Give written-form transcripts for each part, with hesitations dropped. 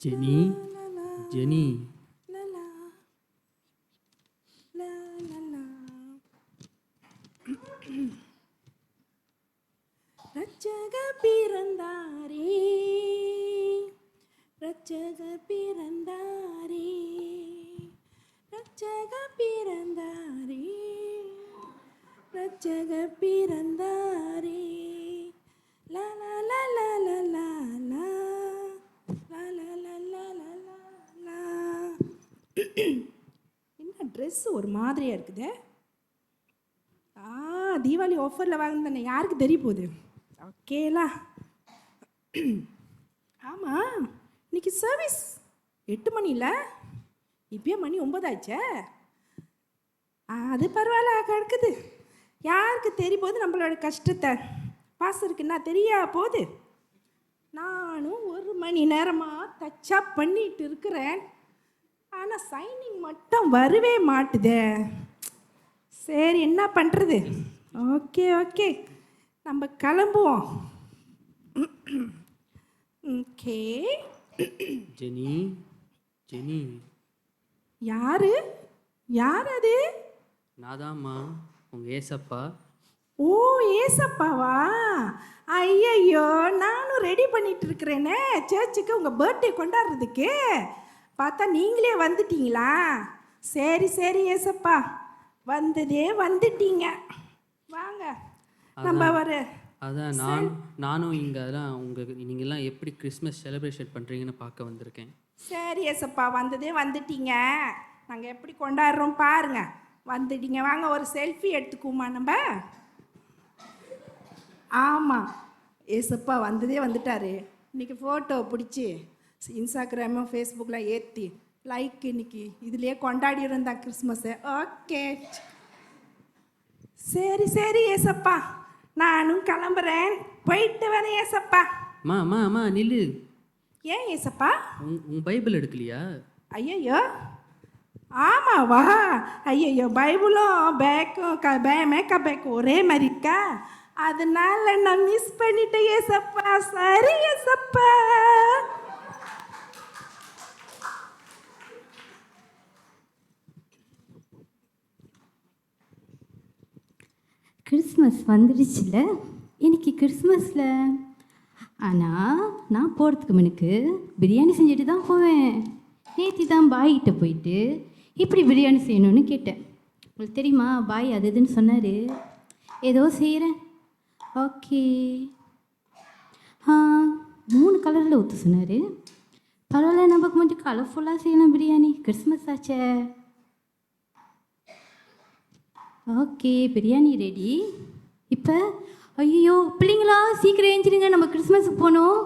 Jenny Jenny ரட்சக பிறந்தாரே, ரட்சக பிறந்தாரே, ரட்சக பிறந்தாரே, ரட்சக பிறந்தாரே. லா லா லா லா லா லா லா லா லா லா லா லா லா லா. என்ன ட்ரெஸ் ஒரு மாதிரியா இருக்குது? தீபாவளி ஆஃபரில் வாங்கினேன், யாருக்கு தெரிய போகுது? ஓகேலா. ஆமாம், இன்னைக்கு சர்வீஸ் 8 மணியில், இப்பயே மணி 9 ஆச்சே. அது பரவாயில்ல, கிடக்குது. யாருக்கு தெரிய போகுது நம்மளோட கஷ்டத்தை? பாசருக்கு என்ன தெரியா போகுது? நானும் 1 மணி நேரமாக டச்சப் பண்ணிட்டு இருக்கிறேன், ஆனால் சைனிங் மட்டும் வரவே மாட்டுதே. சரி, என்ன பண்ணுறது? ஓகே ஓகே, நம்ம கிளம்புவோம். ஓகே. ஜெனி ஜெனி யாரு யார் அது? நாதாம்மா, உங்கள் ஏசப்பா. ஓ, ஏசப்பாவா? ஐயையோ, நானும் ரெடி பண்ணிட்டு இருக்கிறேனே சர்ச்சுக்கு உங்கள் பர்த்டே கொண்டாடுறதுக்கு. பார்த்தா நீங்களே வந்துட்டீங்களா? சரி சரி ஏசப்பா, வந்ததே வந்துட்டீங்க. வாங்க நம்ம ஒரு அதான் நானும் இங்கே அதெல்லாம் நீங்கள்லாம் எப்படி கிறிஸ்மஸ் செலிப்ரேஷன் பண்ணுறீங்கன்னு பார்க்க வந்திருக்கேன். சரி ஏசப்பா, வந்ததே வந்துட்டீங்க. நாங்கள் எப்படி கொண்டாடுறோம் பாருங்க. வந்துட்டீங்க, வாங்க ஒரு செல்ஃபி எடுத்துக்குவோமா நம்ம? ஆமாம், ஏசப்பா வந்ததே வந்துட்டாரு. இன்றைக்கி ஃபோட்டோ பிடிச்சி இன்ஸ்டாகிராமும் ஃபேஸ்புக்கில் ஏற்றி லைக் இன்னைக்கு இதுலேயே கொண்டாடி இருந்தான் கிறிஸ்மஸை. ஓகே, சரி சரி ஏசப்பா, நானும் கிளம்புறேன், போயிட்டு வரேன் ஏசப்பா. அம்மா நில்லு. ஏன் ஏசப்பா? உன் பைபிள் எடுக்கலையா? ஐயையோ, ஆமாவா? ஐயையோ, பைபிளும் பேக்கும் மேக்கப் பேக்கும் ஒரே மாதிரி இருக்கா? அதனால நான் மிஸ் பண்ணிட்டேன் ஏசப்பா. சரி ஏசப்பா. கிறிஸ்மஸ் வந்துடுச்சுல, இன்னைக்கு கிறிஸ்மஸில். ஆனால் நான் போகிறதுக்கு முன்னுக்கு பிரியாணி செஞ்சுட்டு தான் போவேன். நேற்று தான் பாய்கிட்ட போயிட்டு இப்படி பிரியாணி செய்யணும்னு கேட்டேன். உங்களுக்கு தெரியுமா, பாய் அது இதுன்னு சொன்னார். ஏதோ செய்கிறேன். ஓகே. 3 கலரில் ஊற்ற சொன்னார். பரவாயில்ல, நமக்கு கொஞ்சம் கலர்ஃபுல்லாக செய்யணும் பிரியாணி, கிறிஸ்மஸ் ஆச்சே. Okay, biryani ready. இப்போ ஐயோ பிள்ளைங்களா, சீக்கிரம் ஏஞ்சிடுங்க, நம்ம கிறிஸ்மஸுக்கு போகணும்.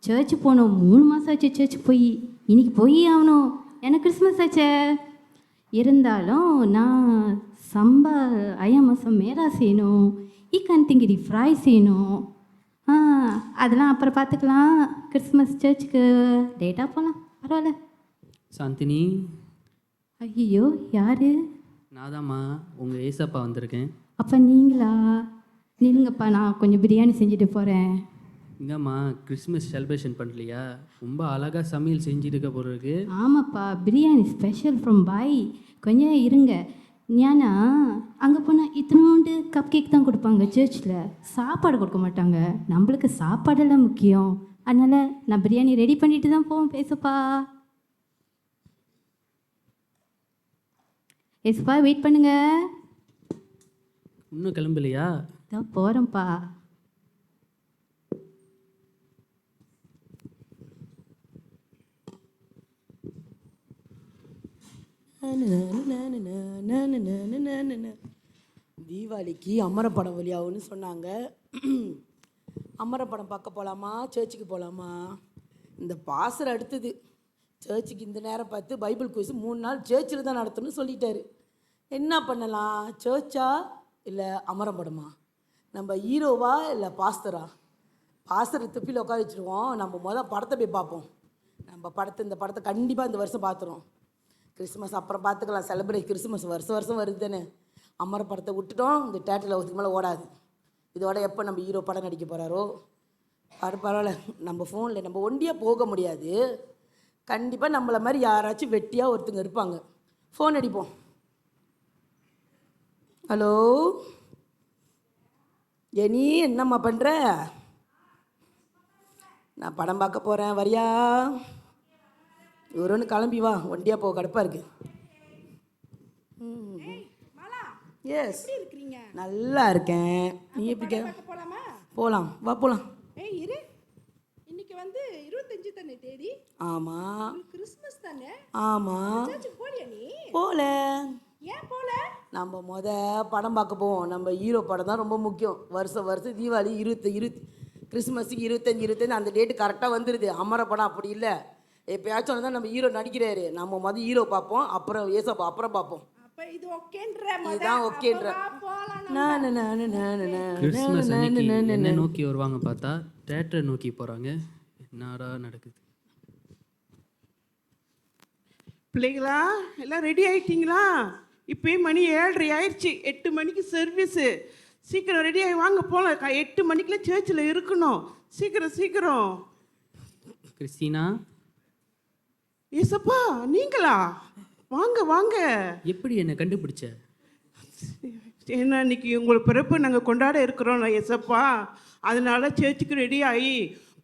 சர்ச்சு போகணும், 3 மாதம் ஆச்சு சர்ச்சு போய். இன்னைக்கு போய் ஆகணும், எனக்கு கிறிஸ்மஸ் ஆச்சே. இருந்தாலும் நான் ஐயா மாதம் மேரா செய்யணும், ஈக்கான் திங்கிரி ஃப்ரை செய்யணும். அதெல்லாம் அப்புறம் பார்த்துக்கலாம். கிறிஸ்மஸ் சர்ச்சுக்கு லேட்டாக போகலாம், பரவாயில்ல. சாந்தினி. ஐயோ, யார்? நாதாம்மா, உங்கள் ஏசப்பா வந்திருக்கேன். அப்போ நீங்களா? நில்லுங்கப்பா, நான் கொஞ்சம் பிரியாணி செஞ்சுட்டு போகிறேன். இங்கம்மா, கிறிஸ்மஸ் செலிப்ரேஷன் பண்ணலையா? ரொம்ப அழகாக சமையல் செஞ்சுருக்க போகிறதுக்கு. ஆமாப்பா, பிரியாணி ஸ்பெஷல் ஃப்ரம் பாய். கொஞ்சம் இருங்க. ஏன்னா அங்கே போனால் இத்தனோண்டு கப் கேக் தான் கொடுப்பாங்க, சர்ச்சில் சாப்பாடு கொடுக்க மாட்டாங்க. நம்மளுக்கு சாப்பாடெல்லாம் முக்கியம். அதனால் நான் பிரியாணி ரெடி பண்ணிட்டு தான் போவேன். பேசப்பா. எஸ்ப்பா, வெயிட் பண்ணுங்க. இன்னும் கிளம்பலையா? தான் போகிறேன்ப்பா. தீபாவளிக்கு அமரப்படம் வழியாகும்னு சொன்னாங்க. அமரப்படம் பார்க்க போகலாமா, சர்ச்சுக்கு போகலாமா? இந்த பாசர் அடுத்தது சர்ச்சுக்கு இந்த நேரம் பார்த்து பைபிள் குயிஸ் 3 நாள் சர்ச்சில் தான் நடத்தணும்னு சொல்லிட்டாரு. என்ன பண்ணலாம்? சர்ச்சா இல்லை அமரப்படமா? நம்ம ஹீரோவா இல்லை பாஸ்தரா? பாஸ்தரை துப்பியில் உட்கார வச்சுருவோம். நம்ம படத்தை போய் பார்ப்போம். இந்த படத்தை கண்டிப்பாக இந்த வருஷம் பார்த்துருவோம். கிறிஸ்மஸ் அப்புறம் பார்த்துக்கலாம், செலிப்ரேட். கிறிஸ்மஸ் வருஷம் வருது தானே. அமர படத்தை விட்டுட்டோம், இந்த தேட்டரில் ஒதுக்கு மேலே ஓடாது. இதோட எப்போ நம்ம ஹீரோ படம் நடிக்க போகிறாரோ அது பரவாயில்ல. நம்ம ஃபோனில் நம்ம ஒண்டியாக போக முடியாது, கண்டிப்பாக நம்மளை மாதிரி யாராச்சும் வெட்டியாக ஒருத்தங்க இருப்பாங்க. ஃபோன் அடிப்போம். ஹலோ ஜெனி, என்னம்மா பண்ணுற? நான் படம் பார்க்க போகிறேன், வரியா? ஒரு ஒன்று கிளம்பி வா, ஒண்டியாக போக கடுப்பாக இருக்கு. எஸ், இருக்கிறீங்க? நல்லா இருக்கேன். நீ எப்படி? போலாமா? போகலாம், வா போகலாம். ஏய் இரு, இன்னைக்கு வந்து 25 தானே தேதி? ஆமாம் கிறிஸ்மஸ் தானே? ஆமாம். சர்ச்சுக்கு போலியா நீ? போகல. ஏன் போல? நம்ம படம் பார்க்க போவோம். நம்ம ஹீரோ படம் தான் ரொம்ப முக்கியம். வருஷம் தீபாவளி 20 கிறிஸ்மஸுக்கு 25 அந்த டேட்டு கரெக்டாக வந்துடுது. அமர படம் அப்படி இல்லை, எப்பயாச்சும் தான் நம்ம ஹீரோ நடிக்கிறாரு. நம்ம ஹீரோ பார்ப்போம், அப்புறம் ஏசப்பா அப்புறம் பார்ப்போம். அப்ப இது ஓகேன்ற இதுதான் ஓகேன்ற. கிறிஸ்மஸ் அன்னைக்கு என்ன நோக்கி வருவாங்க பார்த்தா தேட்டரை நோக்கி போகிறாங்க. என்னடா நடக்குது? பிள்ளைங்களா எல்லாம் ரெடி ஆயிட்டீங்களா? இப்போயே மணி 7:30 ஆயிடுச்சு. 8 மணிக்கு சர்வீஸு. சீக்கிரம் ரெடி ஆகி வாங்க போகலாம். 8 மணிக்கெலாம் சர்ச்சில் இருக்கணும். சீக்கிரம் சீக்கிரம். கிறிஸ்டினா, ஏசப்பா நீங்களா? வாங்க வாங்க. எப்படி என்னை கண்டுபிடிச்ச? ஏன்னா இன்னைக்கு உங்கள் பிறப்பு நாங்கள் கொண்டாட இருக்கிறோம் ஏசப்பா. அதனால சர்ச்சுக்கு ரெடி ஆகி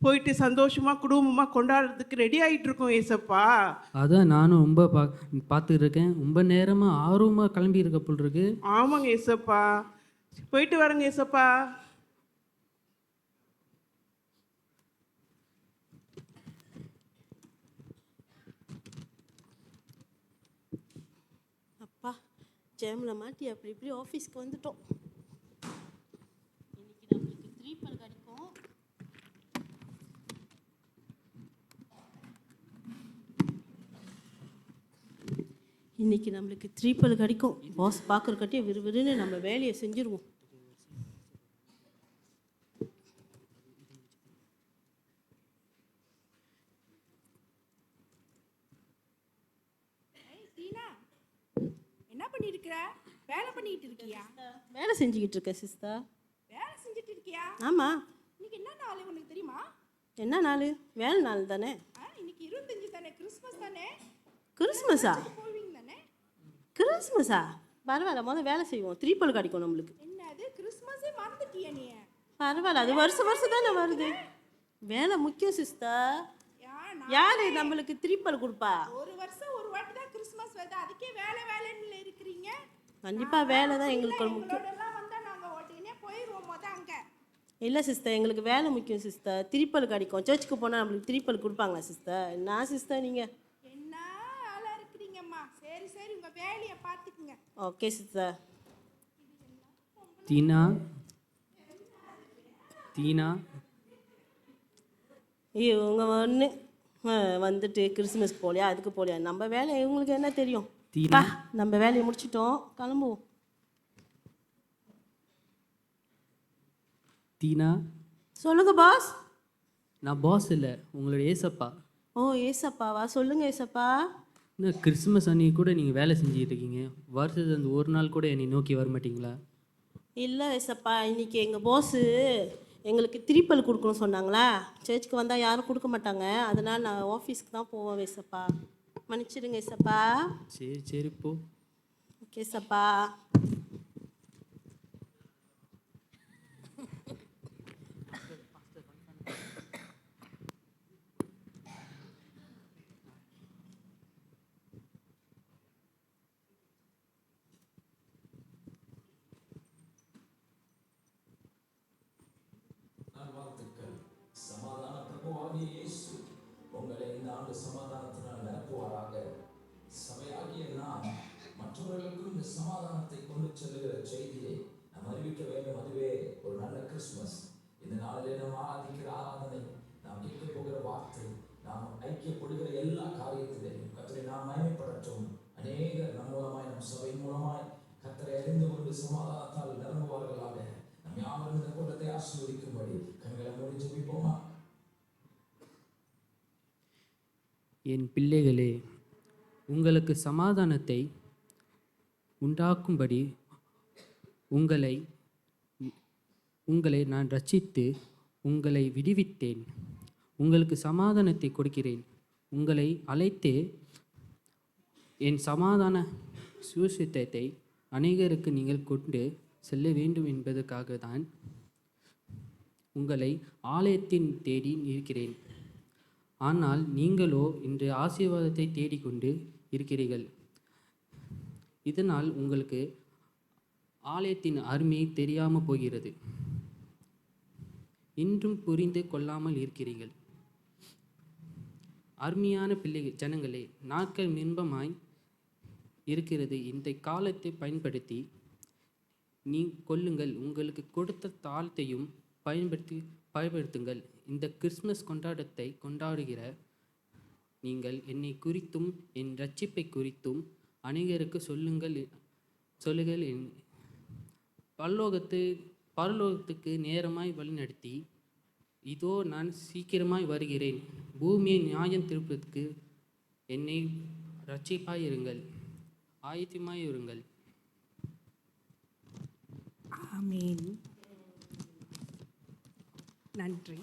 போயிட்டு சந்தோஷமாக குடும்பமாக கொண்டாடுறதுக்கு ரெடி ஆகிட்டு இருக்கோம் ஏசப்பா. அதான் நானும் ரொம்ப பார்த்துட்டு இருக்கேன். ரொம்ப நேரமாக ஆர்வமாக கிளம்பி இருக்க போல் இருக்கு. ஆமாங்க ஏசப்பா, போயிட்டு வரேங்க ஏசப்பா. அப்பா ஜேமில் மாட்டி அப்படி இப்படி ஆஃபீஸ்க்கு வந்துட்டோம். இன்னைக்கு நம்மளுக்கு 3 பல் கிடைக்கும். இன்னைக்கு நம்மளுக்கு 3 பல் கிடைக்கும். பாஸ் பார்க்குறக்கட்டியே விறுவிறுன்னு நம்ம வேலையை செஞ்சுருவோம். என்ன பண்ணிருக்கிற? வேலை பண்ணிட்டு இருக்கியா? வேலை செஞ்சுக்கிட்டு இருக்கேன் சிஸ்டர். வேலை செஞ்சுட்டு இருக்கியா? ஆமாம். இன்னைக்கு என்ன நாள் உனக்கு தெரியுமா? என்ன நாள்? வேலை நாள் தானே. இன்னைக்கு 25 தானே, கிறிஸ்மஸ் தானே. கிறிஸ்மஸா? போவீங்க தானே? கிறிஸ்மஸா? பரவாயில்ல, முதல் வேலை செய்வோம். 3 பல் கிடைக்கும் நம்மளுக்கு. என்னது கிறிஸ்மஸே மறந்துட்டியா நீ? பரவாயில்ல, அது வருஷம் தானே வருது. வேலை முக்கியம் சிஸ்டர். யாரு நம்மளுக்கு 3 பல் கொடுப்பா? ஒரு வருஷம் ஒரு வாட்டி தான் கிறிஸ்மஸ் வருது, அதுக்கே வேலை வேலைன்னு இருக்கிறீங்க. கண்டிப்பா வேலை தான் எங்களுக்கு முக்கியம். எல்லாம் வந்தா நாங்க உடனே போயிடுவோம் அங்க. இல்லை சிஸ்டர், எங்களுக்கு வேலை முக்கியம் சிஸ்டர். 3 பல் கிடைக்கும். சர்ச்சுக்கு போனால் நம்மளுக்கு 3 பல் கொடுப்பாங்களா சிஸ்டர்? என்ன சிஸ்டர் நீங்கள் என்ன ஆளா இருக்கிறீங்கம்மா? சரி சரி, உங்க வேலையை பார்த்துக்குங்க. Okay sister. தீனா, தீனா, இவங்க ஒன்று வந்துட்டு கிறிஸ்மஸ் போலியா அதுக்கு போலியா? நம்ம வேலை இவங்களுக்கு என்ன தெரியும்? தீனா, நம்ம வேலையை முடிச்சிட்டோம், கிளம்புவோம். தீனா. சொல்லுங்க பாஸ். நான் பாஸ் இல்லை, உங்களோட ஏசப்பா. ஓ ஏசப்பாவா? சொல்லுங்க ஏசப்பா. இன்னும் கிறிஸ்மஸ் அன்னைக்கு கூட நீங்கள் வேலை செஞ்சுட்டு இருக்கீங்க. வருஷத்து அந்த ஒரு நாள் கூட என்னை நோக்கி வர மாட்டீங்களா? இல்லை ஏசப்பா, இன்னைக்கு எங்கள் பாஸு எங்களுக்கு 3 பல் கொடுக்கணும்னு சொன்னாங்களா. சர்ச்சுக்கு வந்தால் யாரும் கொடுக்க மாட்டாங்க, அதனால் நான் ஆஃபீஸ்க்கு தான் போவேன் ஏசப்பா. மன்னிச்சிடுங்க ஏசப்பா. சரி சரி போ. ஓகே ஏசப்பா. உங்களை இந்த ஆண்டு சமாதானத்தினால் நிரப்புவாராக. சபையாகிய நாம் மற்றவர்களுக்கும் இந்த சமாதானத்தை கொண்டு செல்லுகிற செய்தியை நாம் அறிவிக்க வேண்டும். அதுவே ஒரு நல்ல கிறிஸ்துமஸ். இந்த நாளிலே நாம் ஆராதிக்கிற ஆராதனை, நாம் கேட்க போகிற வார்த்தை, நாம் ஐக்கியப்படுகிற எல்லா காரியத்திலையும் கர்த்தரை நாம் மகிமைப்படட்டும். அநேகர் நம் மூலமாய், நம் சபை மூலமாய் கர்த்தரை அறிந்து கொண்டு சமாதானத்தால் நிரம்புவார்களாக. நம் யாவரும் இந்த கூட்டத்தை ஆசீர்வதிக்கும்படி கண்களை மூடி ஜெபிப்போமா? என் பிள்ளைகளே, உங்களுக்கு சமாதானத்தை உண்டாக்கும்படி உங்களை நான் ரட்சித்து உங்களை விடுவித்தேன். உங்களுக்கு சமாதானத்தை கொடுக்கிறேன், உங்களை அழைத்து என் சமாதான சுவிசேஷத்தை அநேகருக்கு நீங்கள் கொண்டு செல்ல வேண்டும் என்பதற்காக தான் உங்களை ஆலயத்தின் தேடி இருக்கிறேன். ஆனால் நீங்களோ இன்று ஆசீர்வாதத்தை தேடிக்கொண்டு இருக்கிறீர்கள். இதனால் உங்களுக்கு ஆலயத்தின் அருமை தெரியாமல் போகிறது. இன்றும் புரிந்து கொள்ளாமல் இருக்கிறீர்கள். அருமையான ஜனங்களே, நாட்கள் மின்பமாய் இருக்கிறது. இந்த காலத்தை பயன்படுத்தி கொள்ளுங்கள். உங்களுக்கு கொடுத்த தாளத்தையும் பயன்படுத்துங்கள். இந்த கிறிஸ்மஸ் கொண்டாட்டத்தை கொண்டாடுகிற நீங்கள் என்னை குறித்தும் என் ரட்சிப்பை குறித்தும் அநேகருக்கு சொல்லுங்கள். பரலோகத்துக்கு நேரமாய் வழிநடத்தி, இதோ நான் சீக்கிரமாய் வருகிறேன், பூமியை நியாயம் திருப்பதற்கு என்னை ரட்சிப்பாய் இருங்கள், ஆயத்தமாய் இருங்கள். ஆமீன். நன்றி.